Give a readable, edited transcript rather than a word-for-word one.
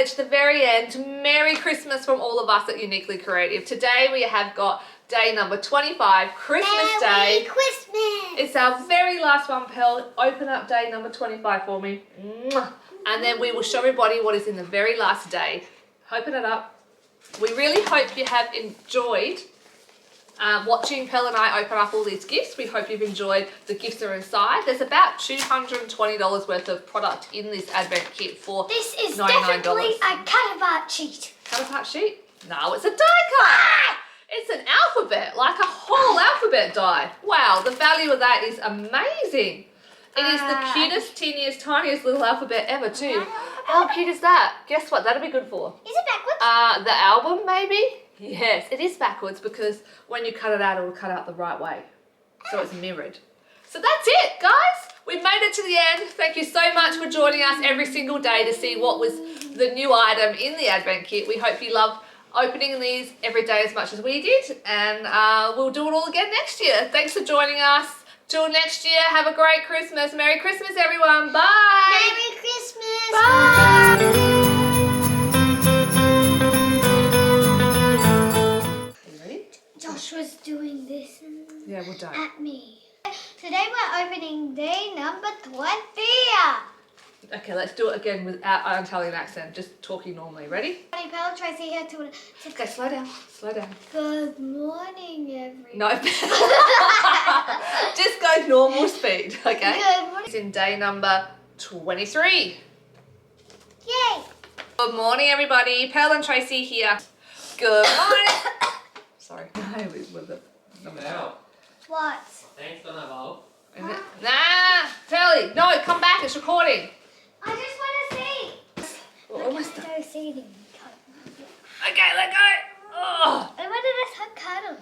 it to the very end. Merry Christmas from all of us at Uniquely Creative. Today we have got day number 25, Christmas Day. Merry Christmas! It's our very last one, Pearl. Open up day number 25 for me. Mwah. And then we will show everybody what is in the very last day. Open it up. We really hope you have enjoyed watching Pearl and I open up all these gifts. We hope you've enjoyed the gifts that are inside. There's about $220 worth of product in this advent kit for This is $99. definitely a cut-apart sheet. Cut-apart sheet? No, it's a die cut. It's an alphabet, like a whole alphabet die. Wow, the value of that is amazing. It is the cutest, teeniest, tiniest little alphabet ever too. How cute is that? Guess what? That'll be good for. Is it backwards? The album, maybe? Yes, it is backwards because when you cut it out, it will cut out the right way. So it's mirrored. So that's it, guys. We've made it to the end. Thank you so much for joining us every single day to see what was the new item in the Advent kit. We hope you love opening these every day as much as we did. And we'll do it all again next year. Thanks for joining us. Till next year, have a great Christmas. Merry Christmas, everyone. Bye. Merry Christmas! Bye. Josh was doing this Yeah, we're done. at me. Today we're opening day number 20. Okay, let's do it again without an Italian accent, just talking normally. Ready? Pearl, Tracey here to Okay, slow down, slow down. Good morning, everyone. No, just go normal speed, okay? Good morning. It's in day number 23. Yay! Good morning, everybody. Pearl and Tracey here. Good morning. Sorry. No, with the number Now, What? thanks gonna go. Is it? Nah, Pearly, no, come back. It's recording. I just want to see. We're almost done. Go see them. Okay, let go. Oh. I wanted to cut them.